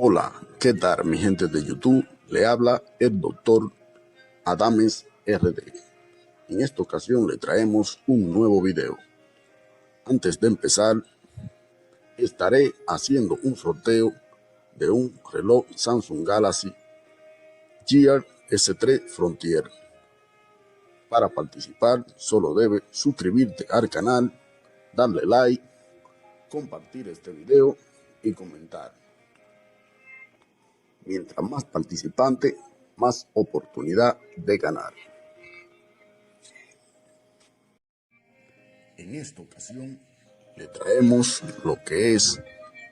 Hola, ¿qué tal mi gente de YouTube? Le habla el doctor Adames RD. En esta ocasión le traemos un nuevo video. Antes de empezar, estaré haciendo un sorteo de un reloj Samsung Galaxy Gear S3 Frontier. Para participar, solo debe suscribirte al canal, darle like, compartir este video y comentar. Mientras más participantes, más oportunidad de ganar. En esta ocasión le traemos lo que es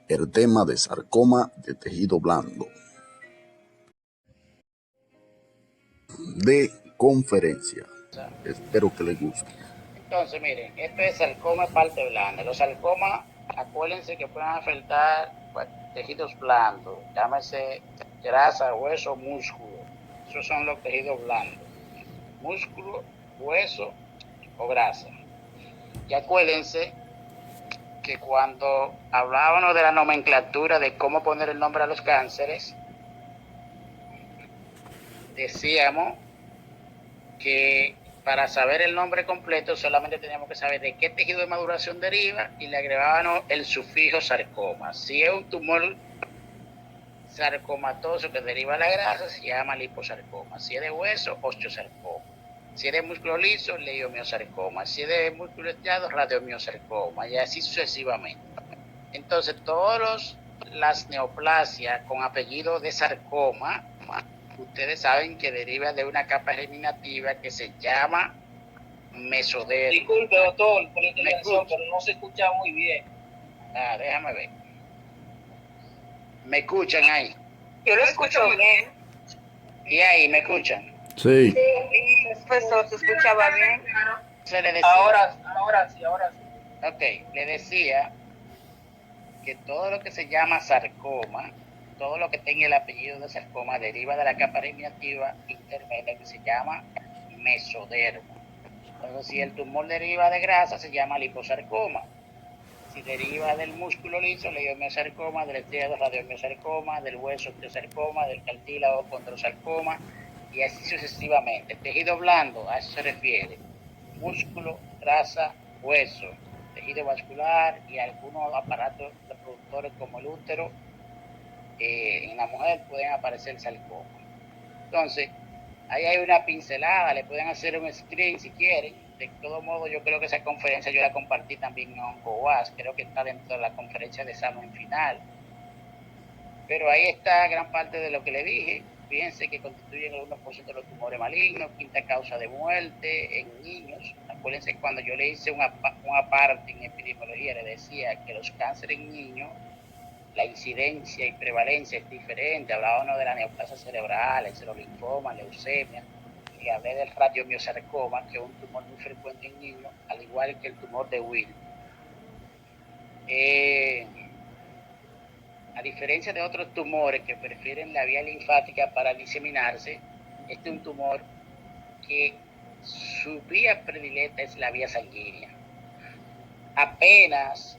el tema de sarcoma de tejido blando de conferencia. Espero que les guste. Entonces, miren, esto es sarcoma parte blanda. Los sarcomas, acuérdense que pueden afectar tejidos blandos, llámese grasa, hueso, músculo. Esos son los tejidos blandos. Músculo, hueso o grasa. Y acuérdense que cuando hablábamos de la nomenclatura de cómo poner el nombre a los cánceres, decíamos que para saber el nombre completo solamente teníamos que saber de qué tejido de maduración deriva y le agregábamos el sufijo sarcoma. Si es un tumor sarcomatoso que deriva de la grasa, se llama liposarcoma. Si es de hueso, osteosarcoma. Si es de músculo liso, leiomiosarcoma. Si es de músculo estriado, radiomiosarcoma. Y así sucesivamente. Entonces, todas las neoplasias con apellido de sarcoma, ustedes saben que deriva de una capa germinativa que se llama mesodermo. Disculpe, doctor, por la intervención, pero no se escucha muy bien. Déjame ver. ¿Me escuchan ahí? Yo lo escucho bien. ¿Y ahí me escuchan? Sí. Profesor, ¿se escuchaba bien? Se le decía. Ahora sí. Ok, le decía que todo lo que se llama sarcoma, todo lo que tenga el apellido de sarcoma deriva de la capa germinativa intermedia que se llama mesodermo. Entonces, si el tumor deriva de grasa, se llama liposarcoma. Si deriva del músculo liso, leiomiosarcoma, del estriado, radiomiosarcoma, del hueso, osteosarcoma, del cartílago, condrosarcoma, y así sucesivamente. Tejido blando, a eso se refiere. Músculo, grasa, hueso, tejido vascular y algunos aparatos reproductores como el útero. En la mujer pueden aparecer sarcoma. Entonces, ahí hay una pincelada, le pueden hacer un screen si quieren. De todo modo, yo creo que esa conferencia yo la compartí también en OncoWAS, creo que está dentro de la conferencia de examen final. Pero ahí está gran parte de lo que le dije. Fíjense que constituyen el 1% de los tumores malignos, quinta causa de muerte en niños. Acuérdense cuando yo le hice una parte en epidemiología, le decía que los cánceres en niños, la incidencia y prevalencia es diferente. Hablábamos de la neoplasia cerebral, el cerolinfoma, leucemia, y hablé del radiomiosarcoma, que es un tumor muy frecuente en niños, al igual que el tumor de Wilm. A diferencia de otros tumores que prefieren la vía linfática para diseminarse, este es un tumor que su vía predilecta es la vía sanguínea. Apenas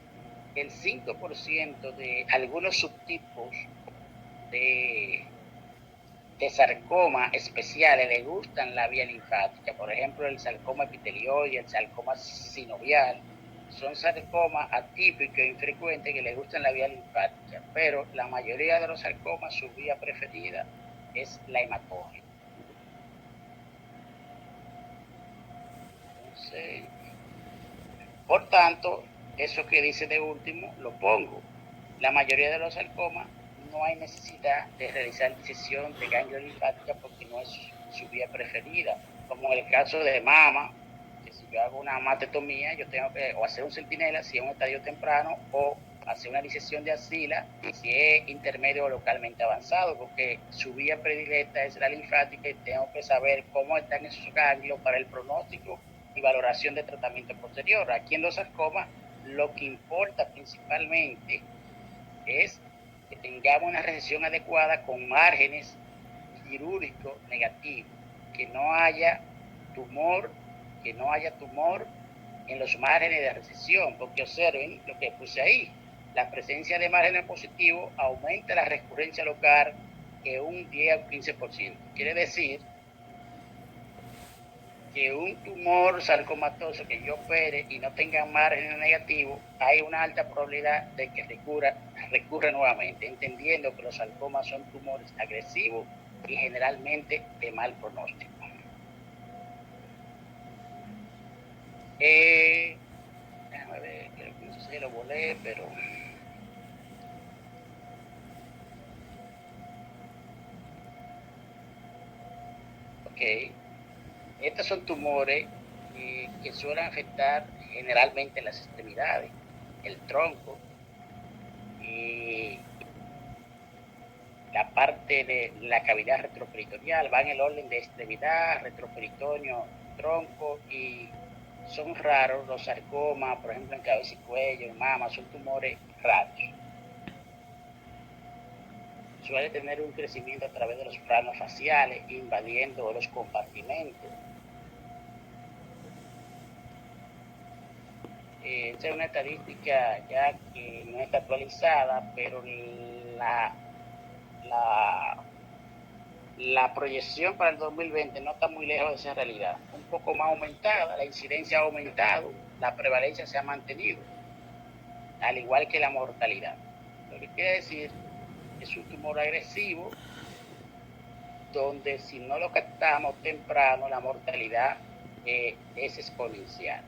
el 5% de algunos subtipos de sarcoma especiales le gustan la vía linfática. Por ejemplo, el sarcoma epitelioide, el sarcoma sinovial, son sarcomas atípicos e infrecuentes que le gustan la vía linfática, pero la mayoría de los sarcomas, su vía preferida es la hematógena. Entonces, por tanto, eso que dice de último lo pongo. La mayoría de los sarcomas no hay necesidad de realizar disección de ganglio linfática porque no es su vía preferida, como en el caso de mama, que si yo hago una mastectomía, yo tengo que o hacer un centinela si es un estadio temprano, o hacer una disección de axila si es intermedio o localmente avanzado, porque su vía predilecta es la linfática y tengo que saber cómo están esos ganglios para el pronóstico y valoración de tratamiento posterior. Aquí en los sarcomas lo que importa principalmente es que tengamos una recesión adecuada con márgenes quirúrgicos negativos, que no haya tumor en los márgenes de recesión, porque observen lo que puse ahí. La presencia de márgenes positivos aumenta la recurrencia local en un 10 al 15%. Quiere decir que un tumor sarcomatoso que yo opere y no tenga márgenes negativos, hay una alta probabilidad de que recurra nuevamente, entendiendo que los sarcomas son tumores agresivos y generalmente de mal pronóstico. Déjame ver, creo que no sé si lo volé, pero... Ok. Estos son tumores que suelen afectar generalmente las extremidades, el tronco y la parte de la cavidad retroperitoneal. Va en el orden de extremidad, retroperitoneo, tronco, y son raros los sarcomas, por ejemplo en cabeza y cuello, en mama, son tumores raros. Suele tener un crecimiento a través de los planos faciales, invadiendo los compartimentos. Esta es una estadística ya que no está actualizada, pero la proyección para el 2020 no está muy lejos de esa realidad. Un poco más aumentada, la incidencia ha aumentado, la prevalencia se ha mantenido, al igual que la mortalidad. Lo que quiere decir que es un tumor agresivo donde si no lo captamos temprano, la mortalidad es exponencial.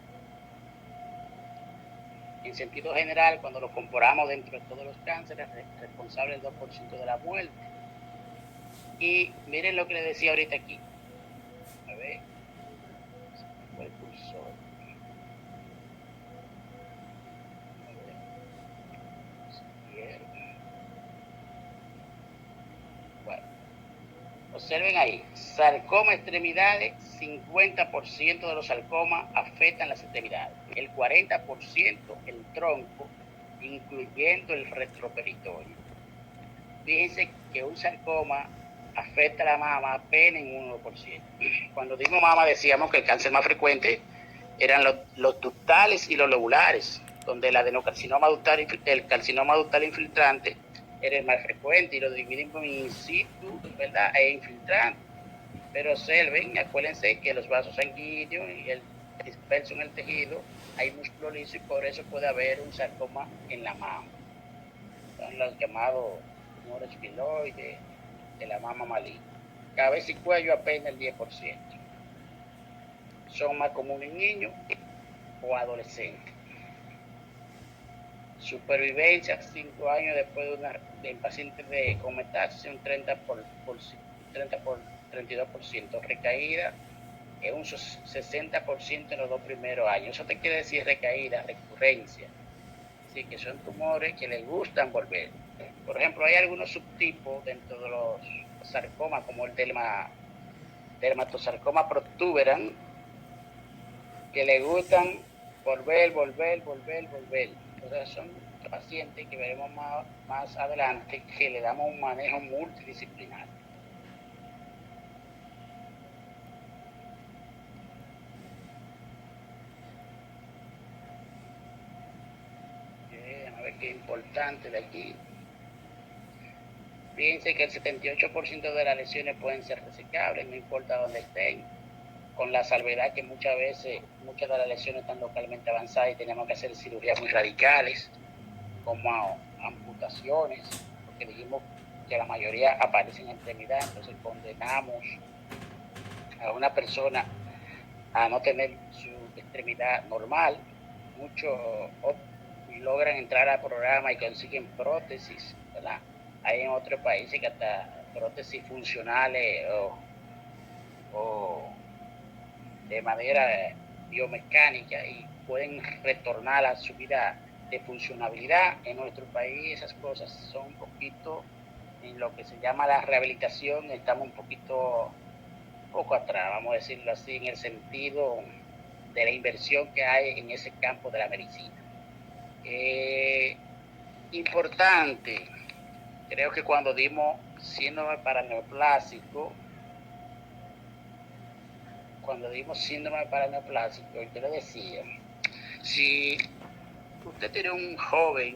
En sentido general, cuando lo comparamos dentro de todos los cánceres, es responsable del 2% de la muerte. Y miren lo que les decía ahorita aquí. A ver, se fue el cursor. A ver. Bueno, observen ahí, sarcoma extremidades, 50% de los sarcomas afectan las extremidades, el 40% el tronco, incluyendo el retroperitoneo. Fíjense que un sarcoma afecta a la mama apenas en un 1%. Cuando digo mama decíamos que el cáncer más frecuente eran los ductales y los lobulares, donde el adenocarcinoma ductal, el carcinoma ductal infiltrante era el más frecuente y lo dividimos en in situ, ¿verdad? E infiltrante. Pero observen, acuérdense que los vasos sanguíneos y el disperso en el tejido, hay músculo liso y por eso puede haber un sarcoma en la mama. Son los llamados tumores piloides de la mama maligna. Cabeza y cuello apenas el 10%. Son más comunes en niños o adolescentes. Supervivencia 5 años después de pacientes con metástasis, un 32%. Recaída es un 60% en los 2 primeros años. Eso te quiere decir recaída, recurrencia. Así que son tumores que les gustan volver. Por ejemplo, hay algunos subtipos dentro de los sarcomas, como el dermatosarcoma protuberans, que les gustan volver. Entonces son pacientes que veremos más adelante que le damos un manejo multidisciplinar. A ver qué importante de aquí. Fíjense que el 78% de las lesiones pueden ser resecables, no importa dónde estén, con la salvedad que muchas veces, muchas de las lesiones están localmente avanzadas y tenemos que hacer cirugías muy radicales, como amputaciones, porque dijimos que la mayoría aparecen en extremidad, entonces condenamos a una persona a no tener su extremidad normal. Muchos logran entrar al programa y consiguen prótesis, ¿verdad? Hay en otros países que hasta prótesis funcionales o de manera biomecánica y pueden retornar a su vida de funcionabilidad. En nuestro país esas cosas son un poquito, en lo que se llama la rehabilitación, estamos un poco atrás, vamos a decirlo así, en el sentido de la inversión que hay en ese campo de la medicina. Importante, creo que cuando dimos síndrome paraneoplásico, yo le decía, si usted tiene un joven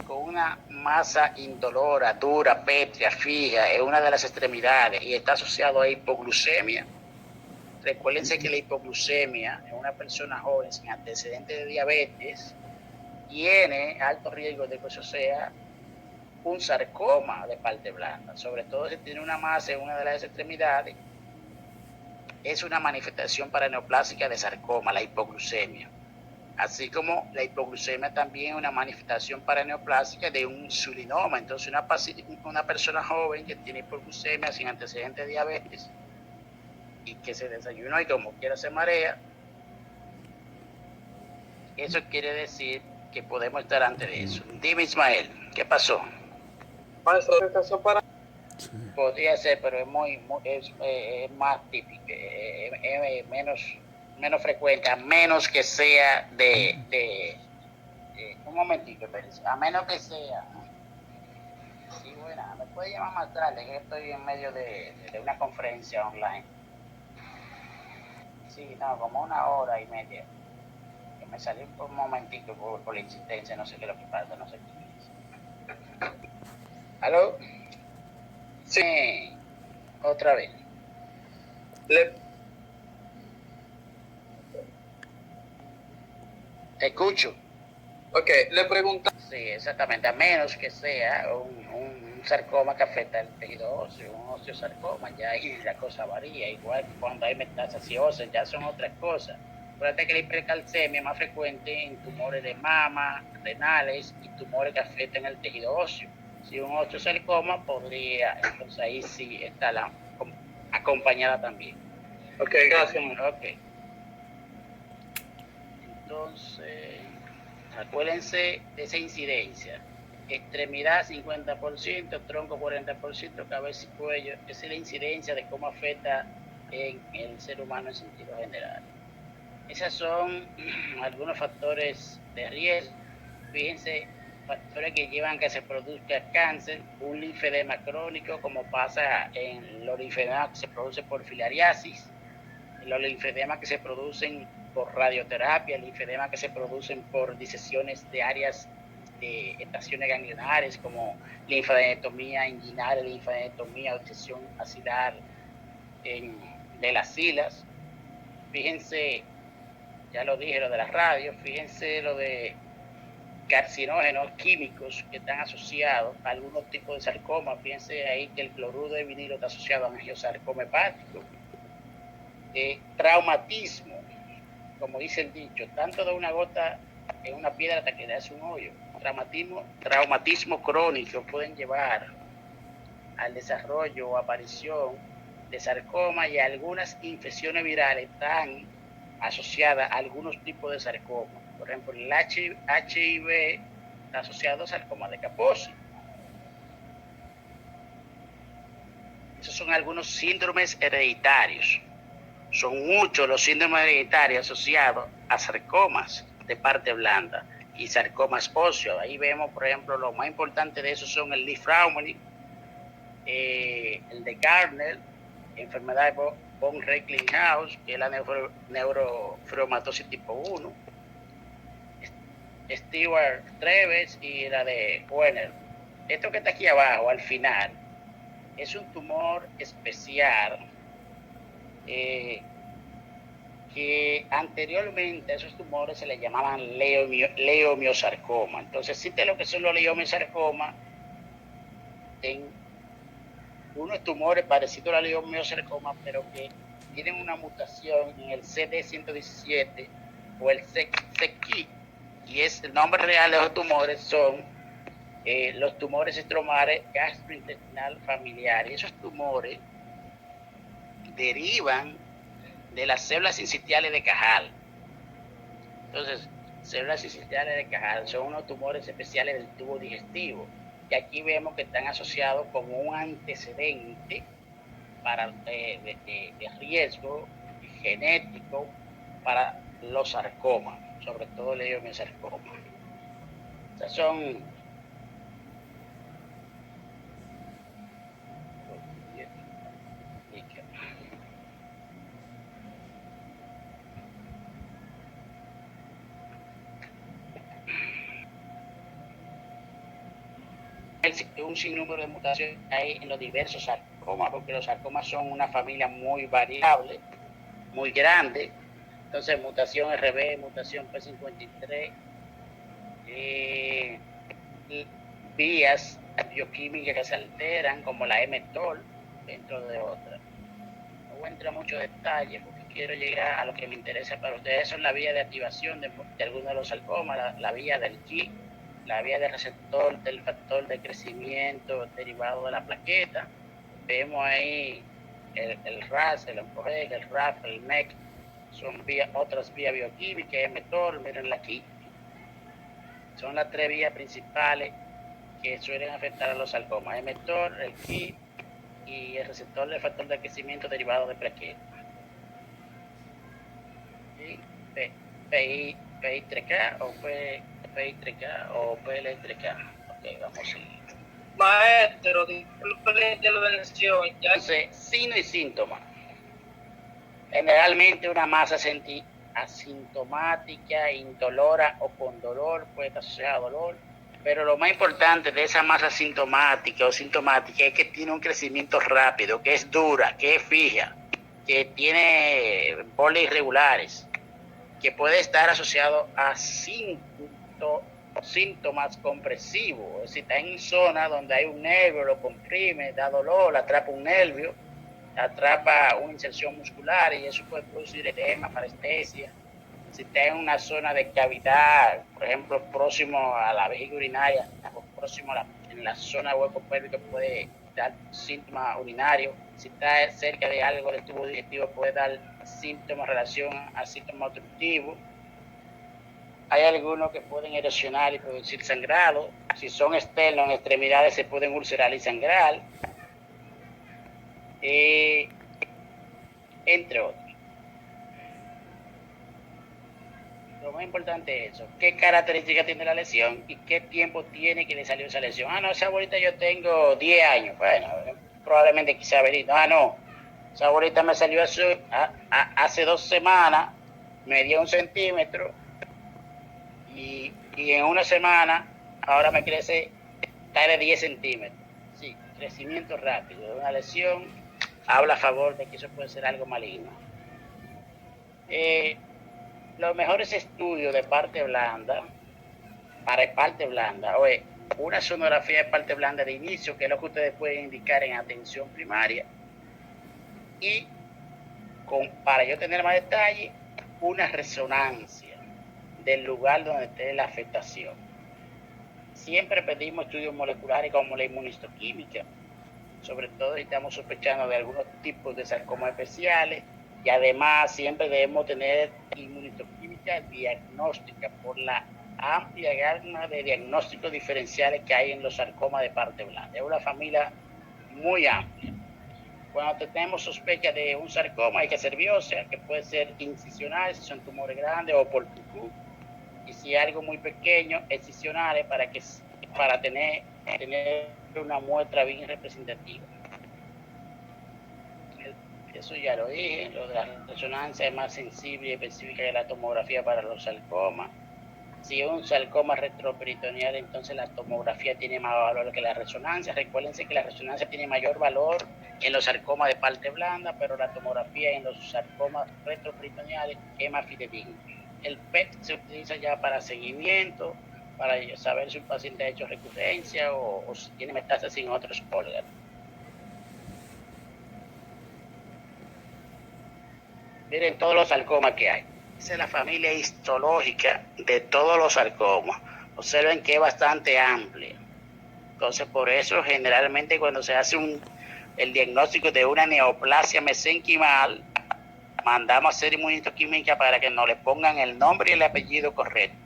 con una masa indolora, dura, pétrea, fija en una de las extremidades y está asociado a hipoglucemia. Recuérdense que la hipoglucemia en una persona joven sin antecedentes de diabetes tiene alto riesgo de que eso sea un sarcoma de parte blanda, sobre todo si tiene una masa en una de las extremidades. Es una manifestación paraneoplásica de sarcoma, la hipoglucemia. Así como la hipoglucemia también es una manifestación paraneoplásica de un insulinoma. Entonces una persona joven que tiene hipoglucemia sin antecedentes de diabetes y que se desayunó y como quiera se marea, eso quiere decir que podemos estar ante de eso. Dime, Ismael, ¿qué pasó? Maestro, para... Sí. Podría ser, pero es más típico, menos frecuente, a menos que sea un momentito, a menos que sea. Sí, bueno, me puede llamar más tarde, que estoy en medio de una conferencia online. Sí, no, como 1 hora y media. Que me salí por un momentito por la insistencia, no sé qué es lo que pasa, no sé qué es. ¿Aló? Sí, otra vez. Te escucho. Ok, le pregunto. Sí, exactamente, a menos que sea un sarcoma que afecta el tejido óseo, un osteosarcoma, ya ahí la cosa varía, igual que cuando hay metástasis ósea, ya son otras cosas. Acuérdate que la hipercalcemia es más frecuente en tumores de mama, renales y tumores que afectan el tejido óseo. Si un osteosarcoma podría, entonces ahí sí está acompañada también. Ok, gracias. Ok. Entonces, acuérdense de esa incidencia. Extremidad 50%, tronco 40%, cabeza y cuello. Esa es la incidencia de cómo afecta en el ser humano en sentido general. Esos son algunos factores de riesgo. Fíjense, factores que llevan a que se produzca cáncer, un linfedema crónico, como pasa en los linfedemas que se producen por filariasis, los linfedemas que se producen por radioterapia, linfedemas que se producen por disesiones de áreas de estaciones ganglionares como linfadenectomía inguinal, linfadenectomía o disección axilar de las cilas. Fíjense, ya lo dije, lo de las radios, fíjense lo de carcinógenos químicos que están asociados a algunos tipos de sarcoma. Fíjense ahí que el cloruro de vinilo está asociado a angiosarcoma hepático. Traumatismo, como dice el dicho, tanto de una gota en una piedra hasta que le hace un hoyo. Traumatismo crónico pueden llevar al desarrollo o aparición de sarcoma y algunas infecciones virales están asociadas a algunos tipos de sarcoma. Por ejemplo, el HIV está asociado a sarcoma de Kaposi. Esos son algunos síndromes hereditarios. Son muchos los síndromes hereditarios asociados a sarcomas de parte blanda y sarcomas óseos. Ahí vemos, por ejemplo, lo más importante de esos son el Li-Fraumeni, el de Gardner, enfermedad de von Recklinghausen, que es la neurofibromatoses tipo 1, Stewart-Treves y la de Werner. Esto que está aquí abajo, al final, es un tumor especial que anteriormente a esos tumores se le llamaban leomiosarcoma. Entonces existe lo que son los leomiosarcomas en unos tumores parecidos a la leomiosarcoma, pero que tienen una mutación en el CD117 o el SECI, y el nombre real de esos tumores son los tumores estromales gastrointestinal familiares. Esos tumores derivan de las células sincitiales de Cajal. Entonces, células sincitiales de Cajal son unos tumores especiales del tubo digestivo, y aquí vemos que están asociados con un antecedente de riesgo genético para los sarcomas, sobre todo el leiomiosarcoma. O sea, son un sinnúmero de mutaciones hay en los diversos sarcomas, porque los sarcomas son una familia muy variable, muy grande. Entonces, mutación RB, mutación P53, vías bioquímicas que se alteran, como la mTOR, dentro de otras. No voy a entrar mucho detalle porque quiero llegar a lo que me interesa para ustedes. Eso es la vía de activación de algunos de los sarcomas, la vía del KIT, la vía del receptor del factor de crecimiento derivado de la plaqueta. Vemos ahí el RAS, el ONCOREC, el RAF, el MEC, son otras vías bioquímicas, mTOR, mirenla aquí. Son las 3 vías principales que suelen afectar a los sarcomas: mTOR, el KIT y el receptor del factor de crecimiento derivado de plaqueta. PI3K o PI3K o PL3K. Ok, vamos a seguir. Maestro, disculpe la intervención. Entonces, signo y síntoma. Generalmente una masa asintomática, indolora o con dolor, puede estar asociada a dolor, pero lo más importante de esa masa asintomática o sintomática es que tiene un crecimiento rápido, que es dura, que es fija, que tiene bolas irregulares, que puede estar asociado a síntomas compresivos. Es decir, está en zona donde hay un nervio, lo comprime, da dolor, atrapa un nervio, atrapa una inserción muscular y eso puede producir edema, parestesia. Si está en una zona de cavidad, por ejemplo, próximo a la vejiga urinaria, o próximo en la zona hueco pélvico, puede dar síntomas urinarios. Si está cerca de algo del tubo digestivo, puede dar síntomas en relación a síntomas obstructivos. Hay algunos que pueden erosionar y producir sangrado. Si son externos, en extremidades se pueden ulcerar y sangrar. Entre otros. Lo más importante es eso: qué características tiene la lesión y qué tiempo tiene que le salió esa lesión. Ah, no, esa bolita yo tengo 10 años. Bueno, probablemente quizá verito. Ah, no, esa bolita me salió hace 2 semanas, me dio 1 centímetro y en 1 semana ahora me crece, está de 10 centímetros. Sí, crecimiento rápido de una lesión habla a favor de que eso puede ser algo maligno. Los mejores estudios de parte blanda, para parte blanda, oye, una sonografía de parte blanda de inicio, que es lo que ustedes pueden indicar en atención primaria, y para yo tener más detalle, una resonancia del lugar donde esté la afectación. Siempre pedimos estudios moleculares como la inmunistoquímica, sobre todo si estamos sospechando de algunos tipos de sarcomas especiales, y además siempre debemos tener inmunistoquímica diagnóstica por la amplia gama de diagnósticos diferenciales que hay en los sarcomas de parte blanda. Es una familia muy amplia. Cuando tenemos sospecha de un sarcoma hay que hacer biopsia, que puede ser incisional si son tumores grandes, o por tucú, y si es algo muy pequeño, excisionales, para tener una muestra bien representativa. Eso ya lo dije. Lo de la resonancia es más sensible y específica que la tomografía para los sarcomas. Si es un sarcoma retroperitoneal, entonces la tomografía tiene más valor que la resonancia. Recuérdense que la resonancia tiene mayor valor en los sarcomas de parte blanda, pero la tomografía en los sarcomas retroperitoneales es más fidedigna. El PET se utiliza ya para seguimiento, para saber si un paciente ha hecho recurrencia o si tiene metástasis en otros órganos. Miren todos los sarcomas que hay. Esa es la familia histológica de todos los sarcomas. Observen que es bastante amplia. Entonces, por eso generalmente cuando se hace el diagnóstico de una neoplasia mesenquimal, mandamos a hacer inmunistoquímica para que nos le pongan el nombre y el apellido correcto.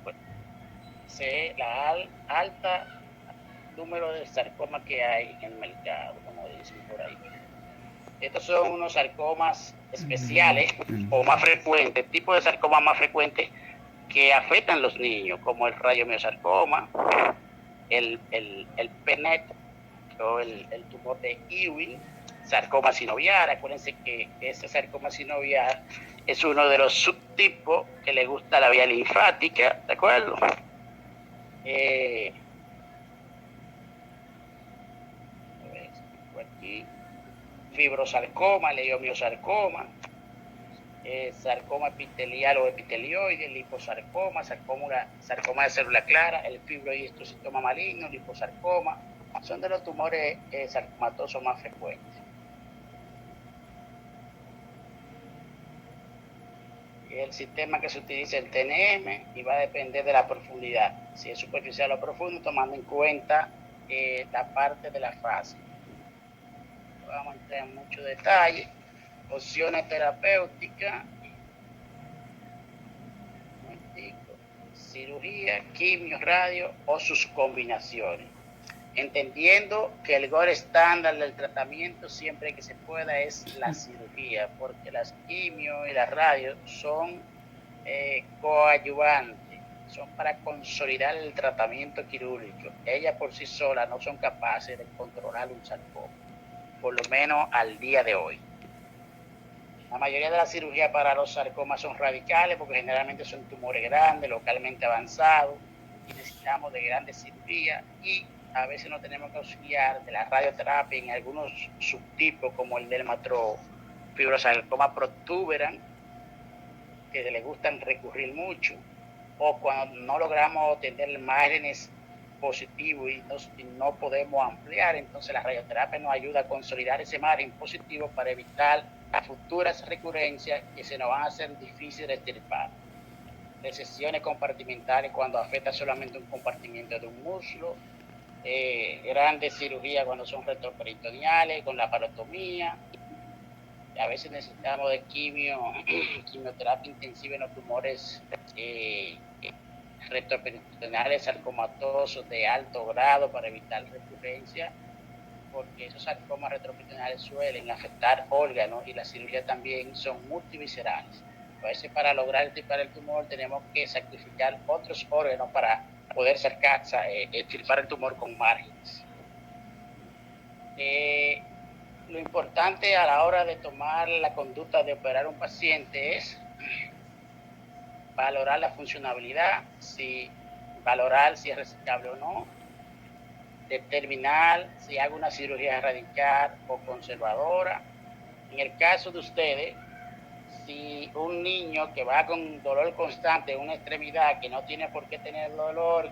Bueno, sé la alta número de sarcomas que hay en el mercado, como dicen por ahí. Estos son unos sarcomas especiales o más frecuentes, tipos de sarcomas más frecuentes que afectan a los niños, como el radiomiosarcoma, el PNET o el tumor de Ewing, sarcoma sinovial. Acuérdense que ese sarcoma sinovial es uno de los subtipos que le gusta la vía linfática, ¿de acuerdo? fibrosarcoma, leiomiosarcoma, sarcoma epitelial o epitelioide, liposarcoma, sarcoma de célula clara, el fibrohistocitoma maligno, liposarcoma, son de los tumores sarcomatosos más frecuentes. El sistema que se utiliza es el TNM y va a depender de la profundidad, si es superficial o profundo, tomando en cuenta la parte de la fase. No vamos a entrar en mucho detalle. Opciones terapéuticas, cirugía, quimio, radio o sus combinaciones. Entendiendo que el gold estándar del tratamiento siempre que se pueda es la cirugía, porque las quimio y las radios son coadyuvantes, son para consolidar el tratamiento quirúrgico. Ellas por sí solas no son capaces de controlar un sarcoma, por lo menos al día de hoy. La mayoría de las cirugías para los sarcomas son radicales porque generalmente son tumores grandes, localmente avanzados, y necesitamos de grandes cirugías, y a veces nos tenemos que auxiliar de la radioterapia en algunos subtipos como el dermatofibrosarcoma protuberans, que le gustan recurrir mucho, o cuando no logramos tener márgenes positivos y no podemos ampliar, entonces la radioterapia nos ayuda a consolidar ese margen positivo para evitar las futuras recurrencias que se nos van a hacer difíciles de extirpar. Recesiones compartimentales cuando afecta solamente un compartimiento de un muslo, grandes cirugías cuando son retroperitoneales, con la parotomía. A veces necesitamos de quimioterapia intensiva en los tumores retroperitoneales sarcomatosos de alto grado para evitar recurrencia, porque esos sarcomas retroperitoneales suelen afectar órganos y las cirugías también son multiviscerales. A veces para lograr extirpar el tumor tenemos que sacrificar otros órganos para poder extirpar el tumor con márgenes. Lo importante a la hora de tomar la conducta de operar un paciente es valorar la funcionalidad, valorar si es resecable o no, determinar si hago una cirugía radical o conservadora. En el caso de ustedes, si un niño que va con dolor constante en una extremidad, que no tiene por qué tener dolor,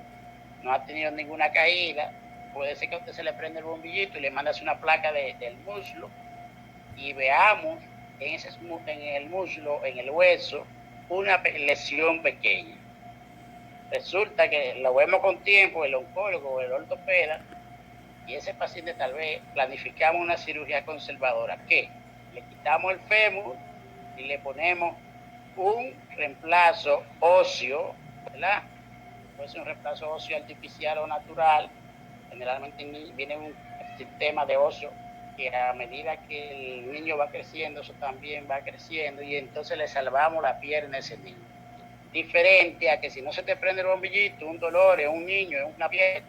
no ha tenido ninguna caída, puede ser que a usted se le prenda el bombillito y le mandas una placa del muslo y veamos en el muslo, en el hueso, una lesión pequeña. Resulta que lo vemos con tiempo, el oncólogo o el ortopeda, y ese paciente tal vez planificamos una cirugía conservadora, que le quitamos el fémur y le ponemos un reemplazo óseo, ¿verdad? Puede ser un reemplazo óseo artificial o natural. Generalmente viene un sistema de óseo que a medida que el niño va creciendo, eso también va creciendo, y entonces le salvamos la pierna a ese niño. Diferente a que si no se te prende el bombillito, un dolor en un niño, en una pierna,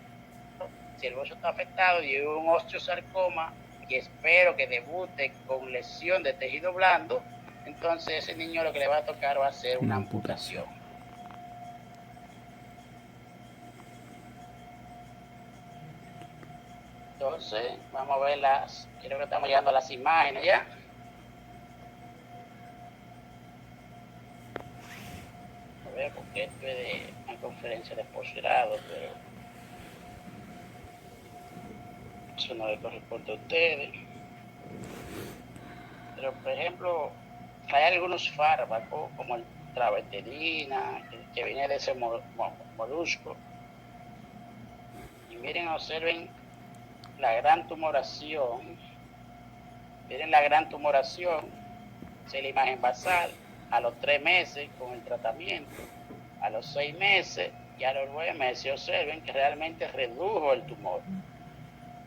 si el hueso está afectado y es un osteosarcoma, y espero que debute con lesión de tejido blando, entonces ese niño lo que le va a tocar va a ser una amputación. Entonces, vamos a ver creo que estamos llegando a las imágenes ya. A ver, porque esto es de una conferencia de posgrado, pero eso no le corresponde a ustedes. Pero, por ejemplo, hay algunos fármacos, como el traveterina, que viene de ese molusco. Y miren, observen la gran tumoración. Miren la gran tumoración. Esa es la imagen basal a los 3 meses con el tratamiento, a los 6 meses y a los 9 meses. Observen que realmente redujo el tumor.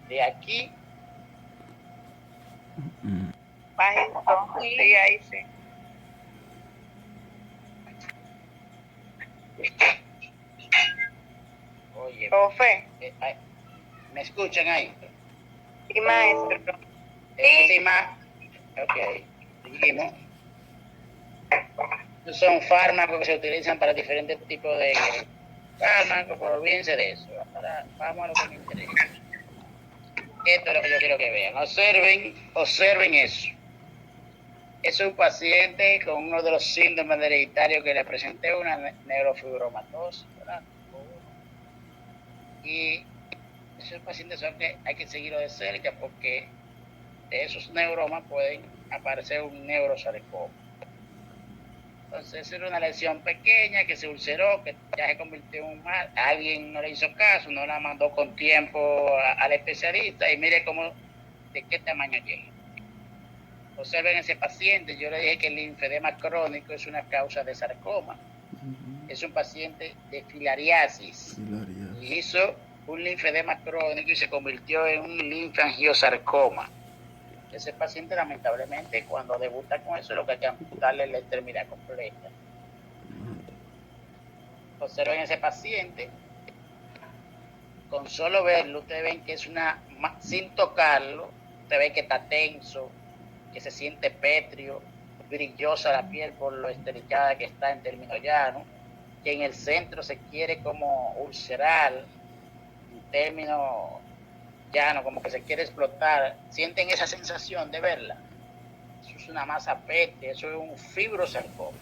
De aquí. Bajito, sí, ahí sí. Oye, Profe. ¿Me escuchan ahí? Sí, maestro. Ok, seguimos. Son fármacos que se utilizan para diferentes tipos de fármacos, pero olvídense de eso. Ahora vamos a lo que me interesa. Esto es lo que yo quiero que vean. Observen eso. Es un paciente con uno de los síndromes hereditarios que le presenté, una neurofibromatosis, ¿verdad? Y esos pacientes son que hay que seguirlo de cerca porque de esos neuromas pueden aparecer un neurosarcoma. Entonces era una lesión pequeña que se ulceró, que ya se convirtió en un mal. Alguien no le hizo caso, no la mandó con tiempo al especialista y mire cómo, de qué tamaño llega. Observen ese paciente, yo le dije que el linfedema crónico es una causa de sarcoma. Es un paciente de filariasis. Y hizo un linfedema crónico y se convirtió en un linfangiosarcoma. Ese paciente, lamentablemente, cuando debuta con eso, lo que hay que amputarle es la extremidad completa. Observen ese paciente. Con solo verlo, ustedes ven que es sin tocarlo, ustedes ven que está tenso, que se siente pétreo, brillosa la piel por lo estericada que está en términos llanos, que en el centro se quiere como ulcerar, en términos llanos, como que se quiere explotar. ¿Sienten esa sensación de verla? Eso es una masa pétrea, eso es un fibrosarcoma.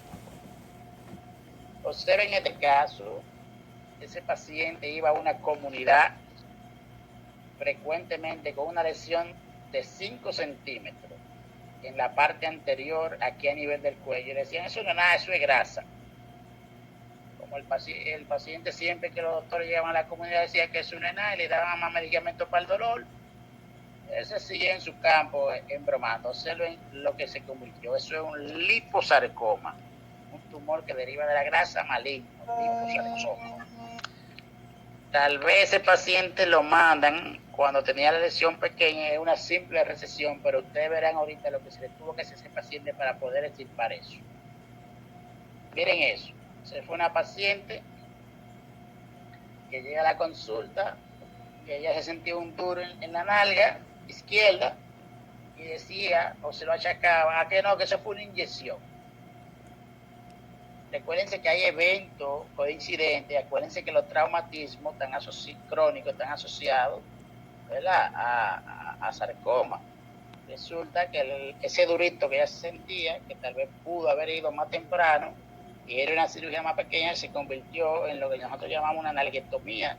Observen en este caso, ese paciente iba a una comunidad frecuentemente con una lesión de 5 centímetros en la parte anterior, aquí a nivel del cuello. Le decían, eso no es nada, eso es grasa. Como el paciente siempre que los doctores llegaban a la comunidad decía que eso no es nada y le daban más medicamentos para el dolor, ese sigue en su campo embromando. Observen lo que se convirtió. Eso es un liposarcoma, un tumor que deriva de la grasa maligno, liposarcoma. Tal vez ese paciente lo mandan cuando tenía la lesión pequeña, es una simple recesión, pero ustedes verán ahorita lo que se le tuvo que hacer a ese paciente para poder extirpar eso. Miren eso, se fue una paciente que llega a la consulta, que ella se sentía un duro en la nalga izquierda y decía, o se lo achacaba, a que no, que eso fue una inyección. Recuérdense que hay eventos o incidentes, acuérdense que los traumatismos crónicos están asociados, ¿verdad?, a sarcoma. Resulta que ese durito que ella se sentía, que tal vez pudo haber ido más temprano, y era una cirugía más pequeña, se convirtió en lo que nosotros llamamos una nalguectomía.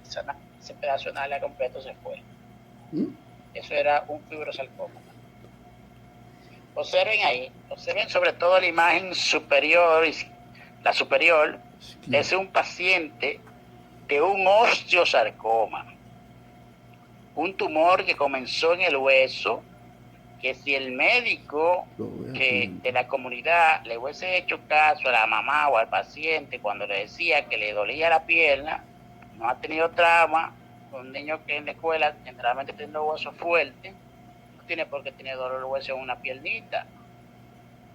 Ese pedazo de nalga completo se fue. Eso era un fibrosarcoma. Observen ahí, observen sobre todo la imagen superior, la superior, es un paciente de un osteosarcoma, un tumor que comenzó en el hueso, que si el médico de la comunidad le hubiese hecho caso a la mamá o al paciente cuando le decía que le dolía la pierna, no ha tenido trauma, un niño que en la escuela generalmente tiene los huesos fuertes, no tiene por qué tener dolor de hueso en una piernita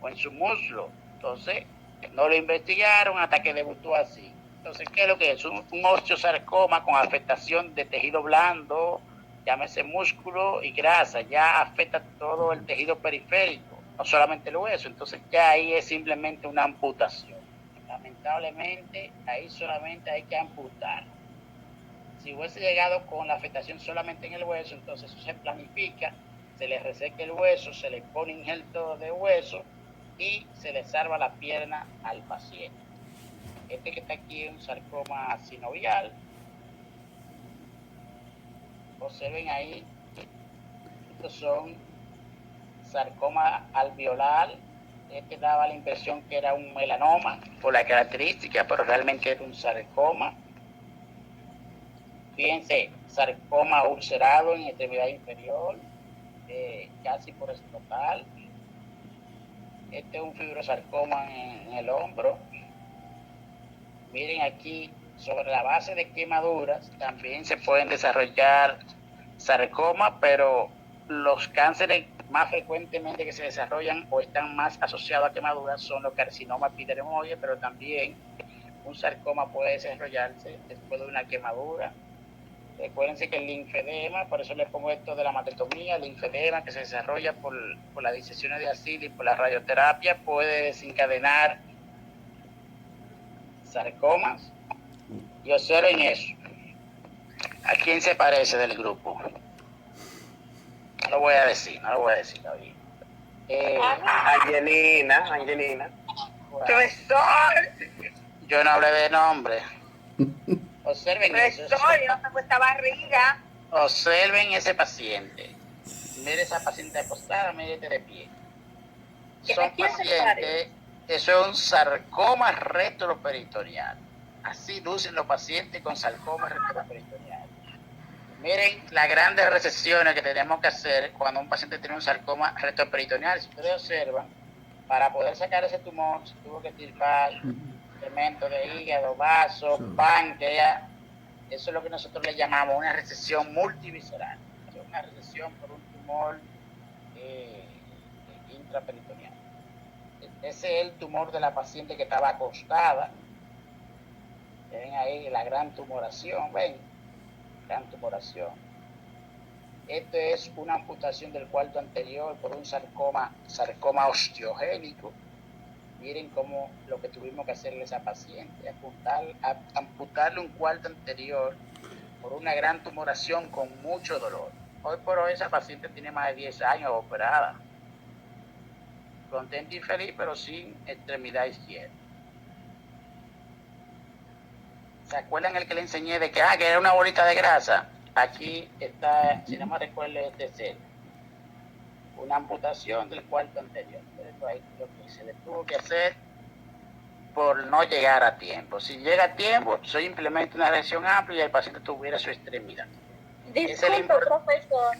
o en su muslo. Entonces, no lo investigaron hasta que debutó así. Entonces, ¿qué es lo que es? Un osteosarcoma con afectación de tejido blando, llámese músculo y grasa, ya afecta todo el tejido periférico, no solamente el hueso. Entonces, ya ahí es simplemente una amputación. Lamentablemente, ahí solamente hay que amputar. Si hubiese llegado con la afectación solamente en el hueso, entonces eso se planifica, se le reseca el hueso, se le pone injerto de hueso y se le salva la pierna al paciente. Este que está aquí es un sarcoma sinovial. Observen ahí, estos son sarcoma alveolar. Este daba la impresión que era un melanoma por la característica, pero realmente era un sarcoma. Fíjense, sarcoma ulcerado en extremidad inferior, casi por escrotal. Este es un fibrosarcoma en el hombro. Miren aquí, sobre la base de quemaduras, también se pueden desarrollar sarcoma, pero los cánceres más frecuentemente que se desarrollan o están más asociados a quemaduras son los carcinomas epidermoides, pero también un sarcoma puede desarrollarse después de una quemadura. Recuérdense que el linfedema, por eso le pongo esto de la mastectomía, el linfedema que se desarrolla por la disección de acil y por la radioterapia puede desencadenar sarcomas. Y observen eso. ¿A quién se parece del grupo? No lo voy a decir, David. Angelina. Profesor, Yo no hablé de nombre. Observen eso. profesor, yo no tengo esta barriga. Observen ese paciente. Mire esa paciente acostada, mire este de pie. Son pacientes, eso es un sarcoma retroperitoneal. Así lucen los pacientes con sarcoma retroperitoneal. Miren las grandes recesiones que tenemos que hacer cuando un paciente tiene un sarcoma retroperitoneal. Si ustedes observan, para poder sacar ese tumor, se tuvo que tirpar segmento de hígado, vaso, páncreas. Eso es lo que nosotros le llamamos una recesión multivisceral. Es una recesión por un tumor intraperitoneal. Ese es el tumor de la paciente que estaba acostada. Ven ahí la gran tumoración, ven, gran tumoración. Esto es una amputación del cuarto anterior por un sarcoma osteogénico. Miren cómo lo que tuvimos que hacerle a esa paciente, amputarle un cuarto anterior por una gran tumoración con mucho dolor. Hoy por hoy esa paciente tiene más de 10 años operada. Contenta y feliz, pero sin extremidad izquierda. ¿Se acuerdan el que le enseñé de que era una bolita de grasa? Aquí está, si no me recuerdo, este ser. Una amputación del cuarto anterior. Ahí lo que se le tuvo que hacer por no llegar a tiempo. Si llega a tiempo, simplemente una lesión amplia y el paciente tuviera su extremidad. Disculpe, profesor.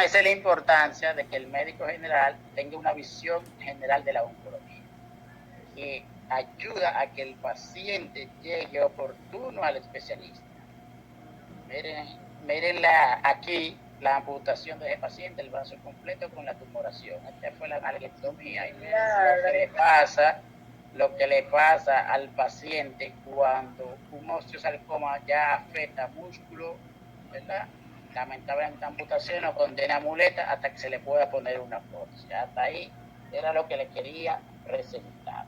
Esa es la importancia de que el médico general tenga una visión general de la oncología y ayuda a que el paciente llegue oportuno al especialista. Miren aquí la amputación de ese paciente, el brazo completo con la tumoración. Esta fue la nalguectomía y miren lo que le pasa al paciente cuando un osteosarcoma ya afecta músculo, ¿verdad? Lamentablemente esta amputación nos condena a muleta hasta que se le pueda poner una prótesis. Hasta ahí era lo que le quería presentar.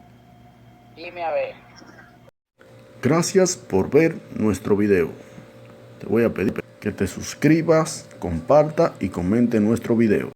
Dime a ver. Gracias por ver nuestro video. Te voy a pedir que te suscribas, comparta y comente nuestro video.